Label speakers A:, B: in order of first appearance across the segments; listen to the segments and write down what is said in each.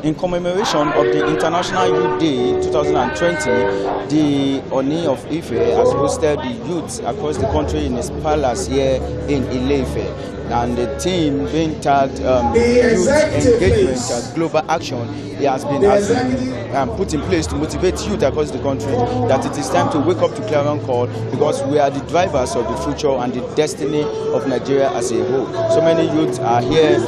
A: In commemoration of the International Youth Day 2020, the Oni of Ife has hosted the youth across the country in his palace here in Ile-Ife. And the team being tagged Youth Engagement as Global Action, it has been put in place to motivate youth across the country that it is time to wake up to clarion call, because we are the drivers of the future and the destiny of Nigeria as a whole. So many youths are here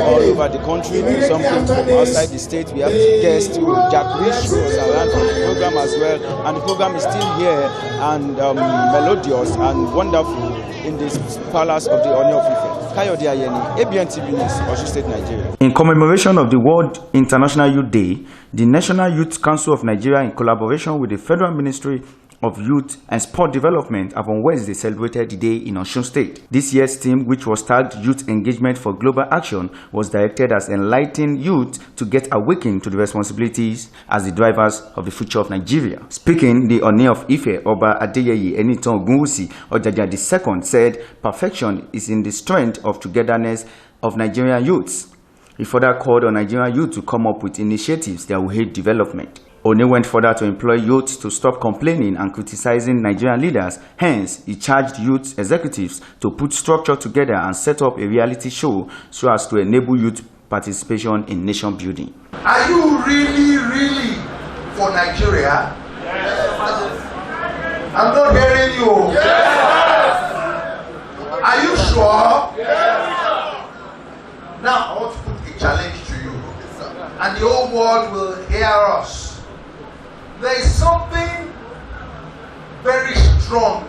A: all over the country. Some came from outside the state. We have guests, Jack Rich was around for the program as well, and the program is still here and melodious and wonderful in this palace of the Oni of Ife. Kayode Ayeni, ABN TV News, Osun State, Nigeria. In commemoration of the World International Youth Day, the National Youth Council of Nigeria, in collaboration with the Federal Ministry of Youth and Sport Development, have on Wednesday celebrated the day in Osun State. This year's theme, which was tagged Youth Engagement for Global Action, was directed as enlightening youth to get awakened to the responsibilities as the drivers of the future of Nigeria. Speaking, the Oni of Ife, Oba Adeyeye Enitan Ogunwusi Ojaja II, said perfection is in the strength of togetherness of Nigerian youths. He further called on Nigerian youth to come up with initiatives that will aid development. Oni went further to employ youth to stop complaining and criticizing Nigerian leaders. Hence, he charged youth executives to put structure together and set up a reality show so as to enable youth participation in nation building.
B: Are you really for Nigeria? Yes. I'm not hearing you. Yes. Are you sure? Yes. Now, I want to put a challenge to you, and the whole world will hear us. There is something very strong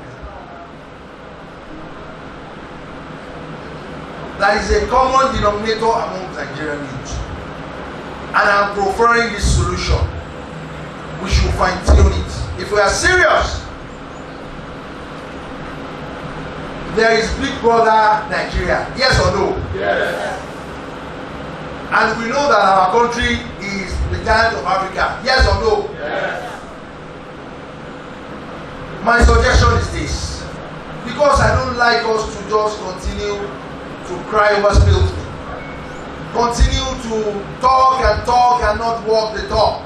B: that is a common denominator among Nigerian youth, and I'm preferring this solution. We should fine-tune it. If we are serious, there is Big Brother Nigeria. Yes or no? Yes. And we know that our country is the giant of Africa. Yes or no? Yes. My suggestion is this, because I don't like us to just continue to cry over spilled milk, continue to talk and not walk the talk.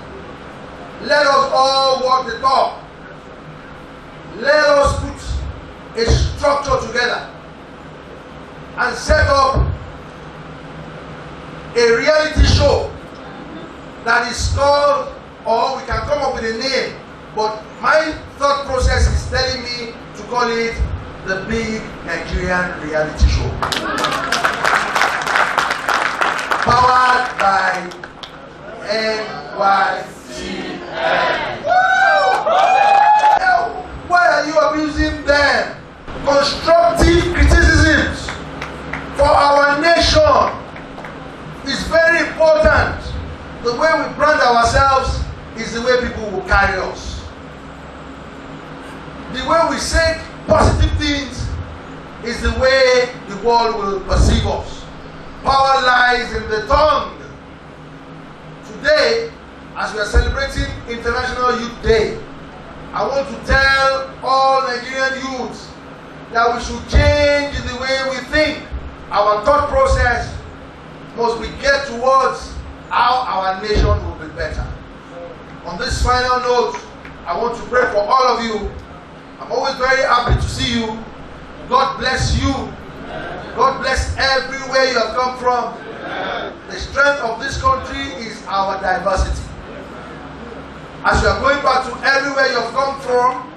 B: Let us all walk the talk. Let us put a structure together and set up a reality show that is called, or we can come up with a name, but my thought process is telling me to call it the Big Nigerian Reality Show. Powered by NYCN. Why are you abusing them? Constructive criticisms for our nation is very important. The way we brand ourselves is the way people will carry us. The way we say positive things is the way the world will perceive us. Power lies in the tongue. Today, as we are celebrating International Youth Day, I want to tell all Nigerian youths that we should change the way we think. Our thought process must be geared towards how our nation will be better. On this final note, I want to pray for all of you. I'm always very happy to see you. God bless you. God bless everywhere you have come from. The strength of this country is our diversity. As you are going back to everywhere you have come from,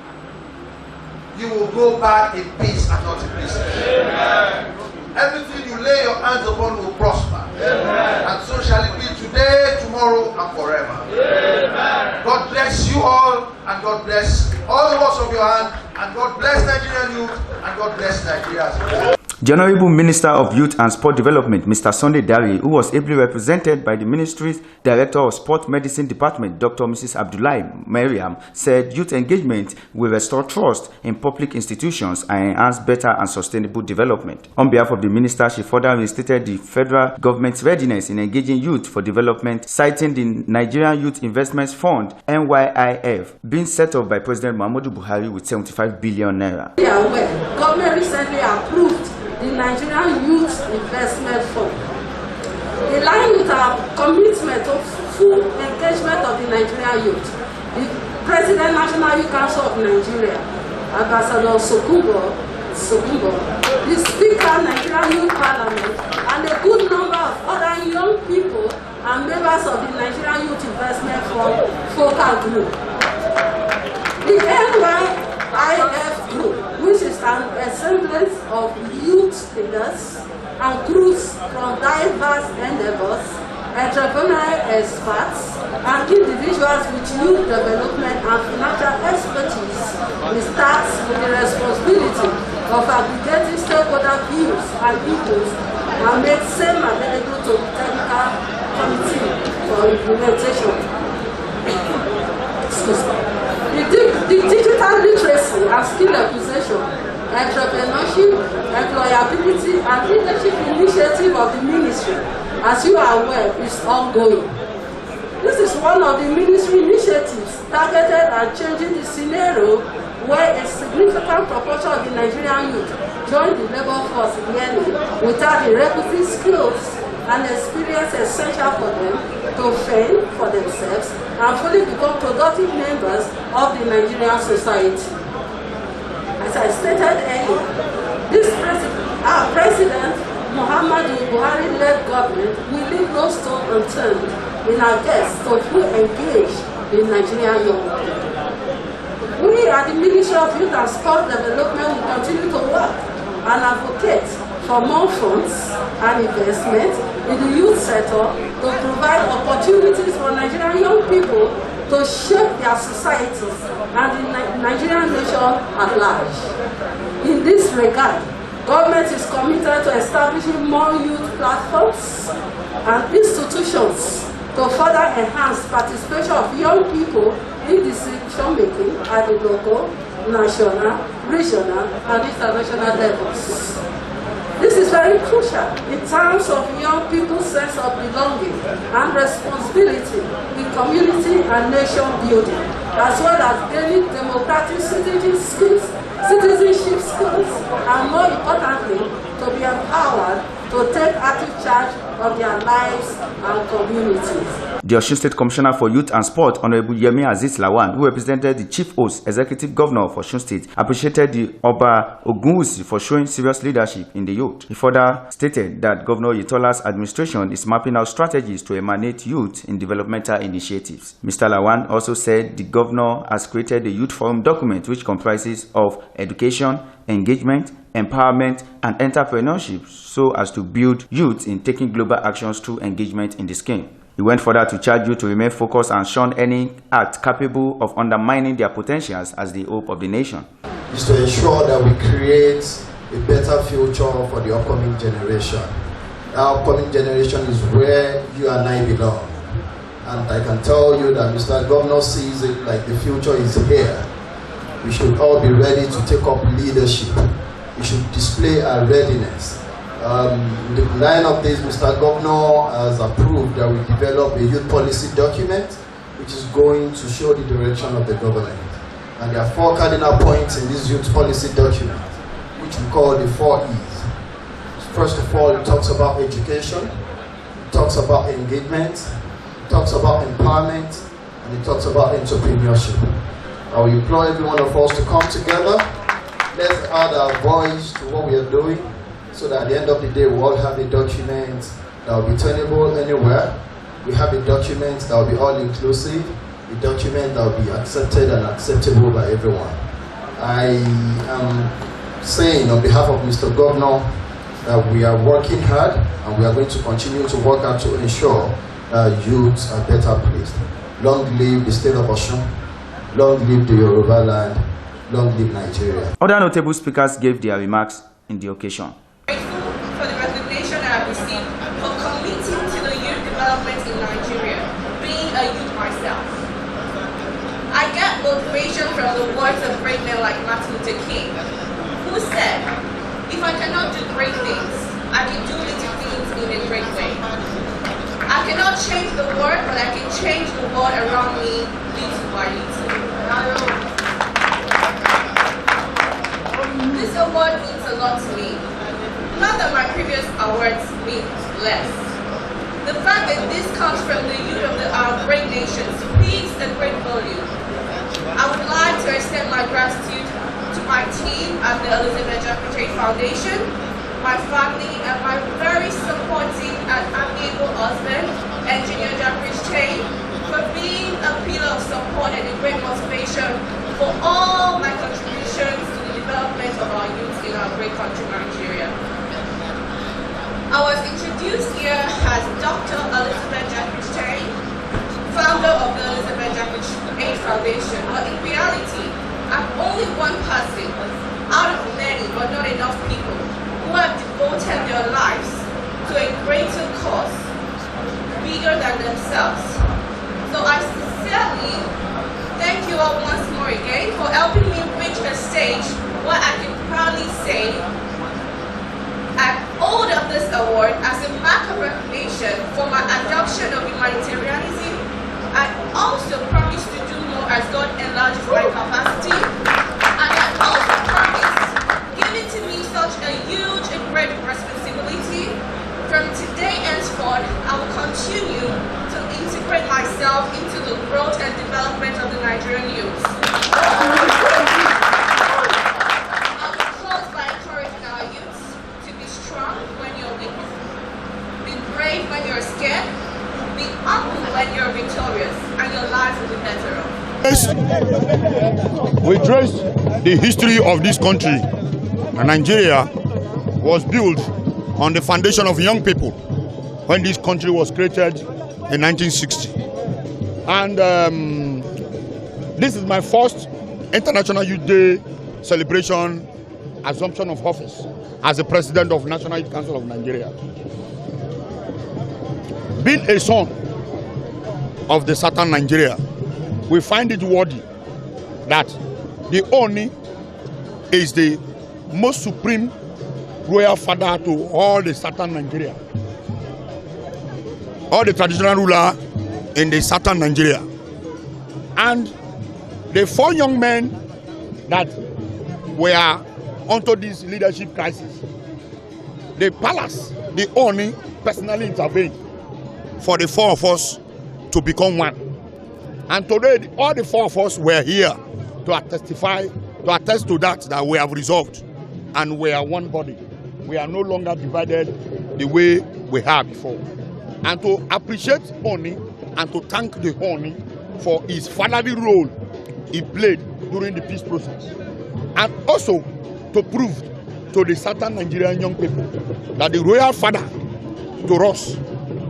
B: you will go back in peace and not in pieces. Everything you lay your hands upon will prosper. And so shall it be today, tomorrow, and forever. God bless you all, and God bless all the works of your hand, and God bless Nigerian youth, and God bless Nigeria as well.
A: The Honorable Minister of Youth and Sport Development, Mr. Sunday Dare, who was ably represented by the Ministry's Director of Sport Medicine Department, Dr. Mrs. Abdullahi Mariam, said youth engagement will restore trust in public institutions and enhance better and sustainable development. On behalf of the Minister, she further restated the federal government's readiness in engaging youth for development, citing the Nigerian Youth Investments Fund, NYIF, being set up by President Muhammadu Buhari with 75 billion naira.
C: Government recently approved the Nigerian Youth Investment Fund, aligning with our commitment to full engagement of the Nigerian youth. The President National Youth Council of Nigeria, Ambassador Sokumbo, the Speaker Nigerian Youth Parliament, and a good number of other young people and members of the Nigerian Youth Investment Fund focal group. The NYIF group, which is an assemblage of youth leaders and groups from diverse endeavors, entrepreneurial experts, and individuals with youth development and financial expertise, it starts with the responsibility of aggregating stakeholder views and inputs and make same available to the technical committee for implementation. The digital literacy and skill acquisition, entrepreneurship, employability, and leadership initiative of the ministry, as you are aware, is ongoing. This is one of the ministry initiatives targeted at changing the scenario where a significant proportion of the Nigerian youth join the labor force yearly without the requisite skills and experience essential for them to fend for themselves and fully become productive members of the Nigerian society. As I stated earlier, our President Muhammadu Buhari-led government will leave no stone unturned in our quest to fully engage the Nigerian young people. We at the Ministry of Youth and Sport Development will continue to work and advocate for more funds and investment in the youth sector to provide opportunities for Nigerian young people to shape their societies and the Nigerian nation at large. In this regard, government is committed to establishing more youth platforms and institutions to further enhance participation of young people in decision-making at the local, national, regional, and international levels. This is very crucial in terms of young people's sense of belonging and responsibility in community and nation building, as well as gaining democratic citizenship skills, and more importantly, to be empowered to take active charge of their lives and communities.
A: The Osun State Commissioner for Youth and Sport, Honorable Yemi Aziz Lawan, who represented the Chief Host, Executive Governor of Osun State, appreciated the Oba Ogunwusi for showing serious leadership in the youth. He further stated that Governor Oyetola's administration is mapping out strategies to emanate youth in developmental initiatives. Mr. Lawan also said the Governor has created the Youth Forum document, which comprises of education, engagement, empowerment, and entrepreneurship, so as to build youth in taking global actions through engagement in the scheme. He went further to charge youth to remain focused and shun any act capable of undermining their potentials as the hope of the nation.
D: Is to ensure that we create a better future for the upcoming generation. Our upcoming generation is where you and I belong. And I can tell you that Mr. Governor sees it like the future is here. We should all be ready to take up leadership. We should display our readiness. In the line of this, Mr. Governor has approved that we develop a youth policy document which is going to show the direction of the government. And there are 4 cardinal points in this youth policy document, which we call the 4 E's. First of all, it talks about education, it talks about engagement, it talks about empowerment, and it talks about entrepreneurship. I will implore every one of us to come together. Let's add our voice to what we are doing, so that at the end of the day, we all have a document that will be turnable anywhere. We have a document that will be all-inclusive, a document that will be accepted and acceptable by everyone. I am saying on behalf of Mr. Governor that we are working hard and we are going to continue to work hard to ensure that youths are better placed. Long live the state of Osun, long live the Yoruba land, long live Nigeria.
A: Other notable speakers gave their remarks in the occasion.
E: For the recognition I have received for committing to the youth development in Nigeria, being a youth myself. I get motivation from the words of great men like Martin Luther King, who said, "If I cannot do great things, I can do little things in a great way. I cannot change the world, but I can change the world around me little by little." This award means a lot to me. Not that my previous awards mean less. The fact that this comes from the youth of the hour great nation speaks a great volume. I would like to extend my gratitude to my team at the Elizabeth Jeffrey Chain Foundation, my family, and my very supportive and amiable husband, Engineer Jeffrey Chain, for being a pillar of support and a great motivation for all my contributions to the development of our youth in our great country, Nigeria. I was introduced here as Dr. Elizabeth Jeffrey Chain, founder of the Elizabeth Jeffrey Chain Foundation, but in reality, I'm only one person out of many, but not enough people, who have devoted their lives to a greater cause, bigger than themselves. So I sincerely thank you all once more again for helping me reach a stage where I can proudly say I hold up this award as a mark of recognition for my adoption of humanitarianism. I also promise to do more as God enlarges my capacity, and I also promise, giving to me such a huge and great responsibility, from today henceforth, I will continue to integrate myself into the growth and development of the Nigerian youth. I will close by encouraging our youth to be strong when you're weak, be brave when you're scared, be humble when you're victorious, and your lives will be better off.
F: We trace the history of this country. Nigeria was built on the foundation of young people when this country was created in 1960. And this is my first International Youth Day celebration, assumption of office as the President of National Youth Council of Nigeria. Being a son of the Southern Nigeria, we find it worthy that the Oni is the most supreme royal father to all the Southern Nigeria, all the traditional ruler in the Southern Nigeria. And the 4 young men that were onto this leadership crisis, the palace, the Oni personally intervened for the 4 of us to become one. And today, all the 4 of us were here to testify, to attest to that we have resolved, and we are one body. We are no longer divided the way we have before. And to appreciate Oni and to thank the Oni for his fatherly role he played during the peace process. And also to prove to the Southern Nigerian young people that the royal father to us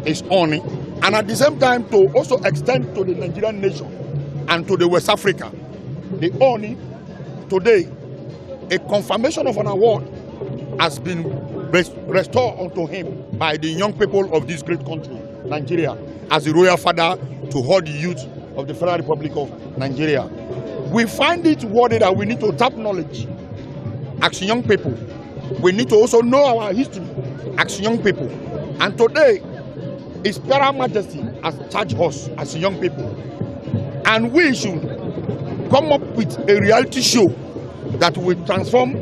F: is Oni. And at the same time to also extend to the Nigerian nation and to the West Africa, the Oni today, a confirmation of an award has been restored unto him by the young people of this great country, Nigeria, as the royal father to all the youth of the Federal Republic of Nigeria. We find it worthy that we need to tap knowledge as young people. We need to also know our history as young people. And today, His Imperial Majesty has charged us as young people. And we should come up with a reality show that will transform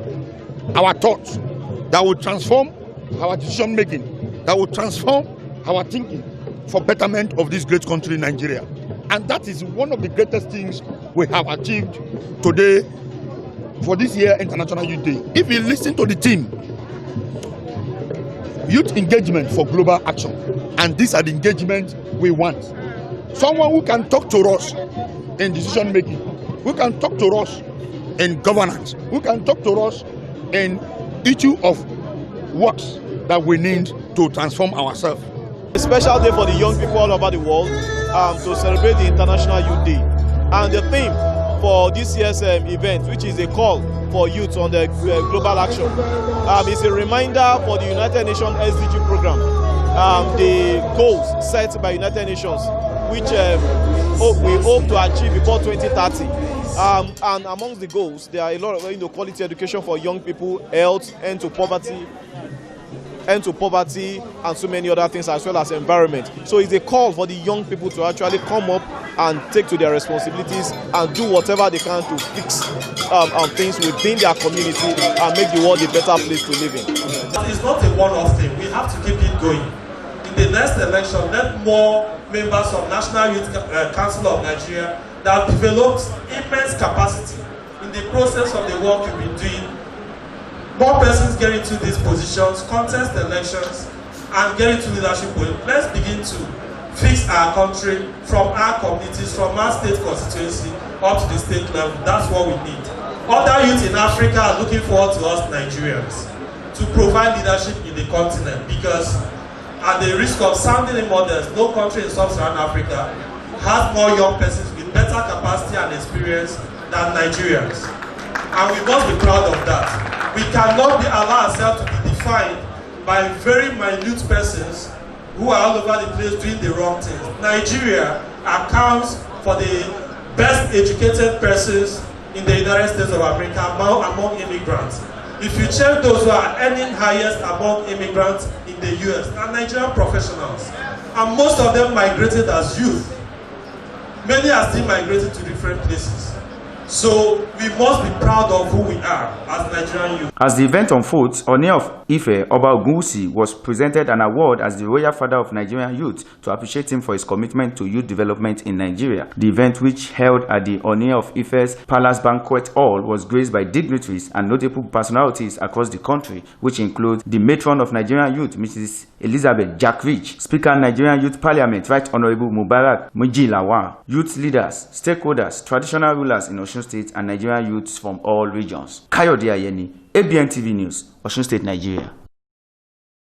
F: our thoughts, that will transform our decision making, that will transform our thinking for betterment of this great country, Nigeria. And that is one of the greatest things we have achieved today for this year International Youth Day. If you listen to the team, youth engagement for global action, and these are the engagement we want. Someone who can talk to us in decision making, who can talk to us in governance, who can talk to us in issue of works that we need to transform ourselves.
G: A special day for the young people all over the world to celebrate the International Youth Day. And the theme for this year's event, which is a call for youth on the global action, is a reminder for the United Nations SDG program, the goals set by United Nations, which we hope to achieve before 2030. And amongst the goals, there are a lot of quality education for young people, health, end to poverty, and so many other things, as well as environment. So it's a call for the young people to actually come up and take to their responsibilities and do whatever they can to fix things within their community and make the world a better place to live in.
H: It's not a one-off thing. We have to keep it going. In the next election, let more members of National Youth Council of Nigeria that developed immense capacity in the process of the work you've been doing. More persons get into these positions, contest elections, and get into leadership. Let's begin to fix our country from our communities, from our state constituency up to the state level. That's what we need. Other youth in Africa are looking forward to us Nigerians to provide leadership in the continent, because at the risk of sounding modest, no country in sub-Saharan Africa has more young persons with better capacity and experience than Nigerians. And we must be proud of that. We cannot allow ourselves to be defined by very minute persons who are all over the place doing the wrong things. Nigeria accounts for the best educated persons in the United States of America among immigrants. If you check those who are earning highest among immigrants in the US, are Nigerian professionals. And most of them migrated as youth. Many are still migrating to different places. So we must be proud of who we are as Nigerian youth.
A: As the event unfolds, Oni of Ife, Oba Ogunwusi, was presented an award as the Royal Father of Nigerian Youth to appreciate him for his commitment to youth development in Nigeria. The event, which held at the Oni of Ife's Palace Banquet Hall, was graced by dignitaries and notable personalities across the country, which include the Matron of Nigerian Youth, Mrs. Elizabeth Jack Rich, Speaker Nigerian Youth Parliament, Right Honorable Mubarak Mujilawa, youth leaders, stakeholders, traditional rulers in Osun State, and Nigerian youths from all regions. Kayode Ayeni, ABN TV News, Osun State, Nigeria.